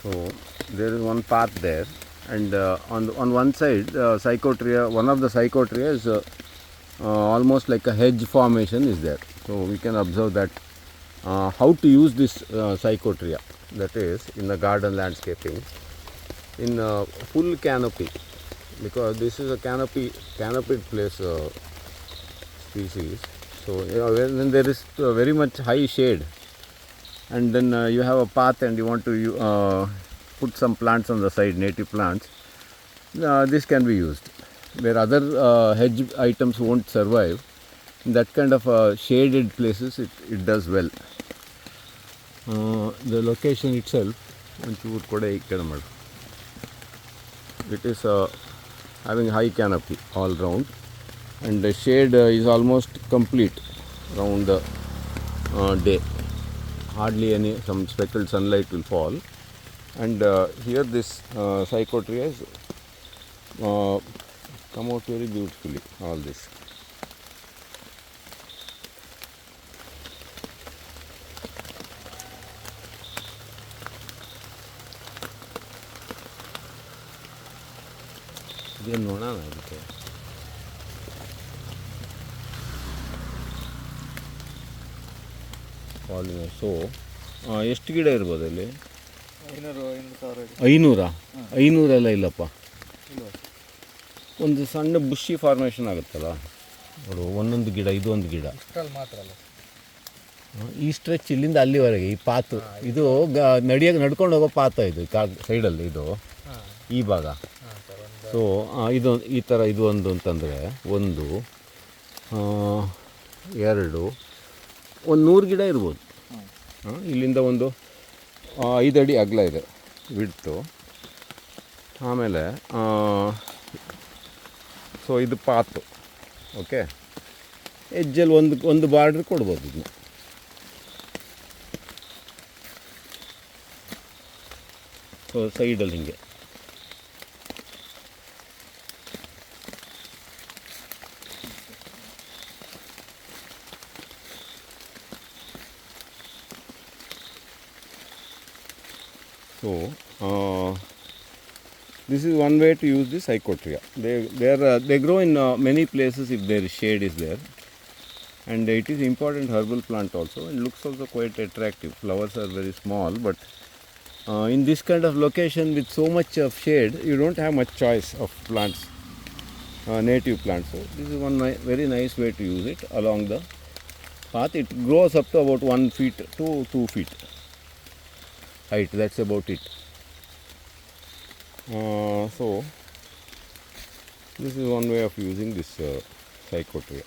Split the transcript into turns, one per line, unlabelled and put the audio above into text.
So there is one path there, and on one side, Psychotria, one of the Psychotria is almost like a hedge formation is there. So we can observe that how to use this Psychotria, that is in the garden landscaping, in full canopy, because this is a canopied place species. So when there is very much high shade, and then you have a path and you want to put some plants on the side, native plants, this can be used. Where other hedge items won't survive, in that kind of shaded places it does well. The location itself, it is having high canopy all round, and the shade is almost complete around the day. Hardly some speckled sunlight will fall, and here this Psychotria is come out very beautifully, all this. ನೋಡೋಣ ಅದಕ್ಕೆ ಪಾಲಿನರ್. So ಎಷ್ಟು ಗಿಡ ಇರ್ಬೋದು ಅಲ್ಲಿ? 500 ಇಲ್ಲಪ್ಪ, ಒಂದು ಸಣ್ಣ ಬುಷಿ formation ಆಗುತ್ತಲ್ಲ ನೋಡು, ಒಂದೊಂದು ಗಿಡ, ಇದು ಒಂದು ಗಿಡ ಮಾತ್ರ ಅಲ್ಲ. ಈ ಸ್ಟ್ರೆಚ್ ಇಲ್ಲಿಂದ ಅಲ್ಲಿವರೆಗೆ ಈ ಪಾತು, ಇದು ನಡ್ಕೊಂಡು ಹೋಗೋ ಪಾತ, ಇದು ಸೈಡಲ್ಲಿ ಇದು ಈ ಭಾಗ. ಸೊ ಇದು ಈ ಥರ, ಇದು ಒಂದು ಅಂತಂದರೆ 1 2 100 ಗಿಡ ಇರ್ಬೋದು. ಇಲ್ಲಿಂದ ಒಂದು 5 ಅಡಿ ಅಗಲ ಇದೆ ಬಿಡ್ತು. ಆಮೇಲೆ ಸೊ ಇದು ಪಾತು, ಓಕೆ. ಎಜ್ಜಲ್ಲಿ ಒಂದು ಬಾರ್ಡ್ರ್ ಕೊಡ್ಬೋದು ಇದನ್ನ. ಸೊ ಸೈಡಲ್ಲಿ ಹಿಂಗೆ So this is one way to use the Psychotria. They grow in many places if their shade is there, and it is important herbal plant also. It looks also quite attractive. Flowers are very small, but in this kind of location with so much of shade, you don't have much choice of plants, native plants. So this is one very nice way to use it along the path. It grows up to about 1 feet to 2 feet height. That's about it. So this is one way of using this Psychotria.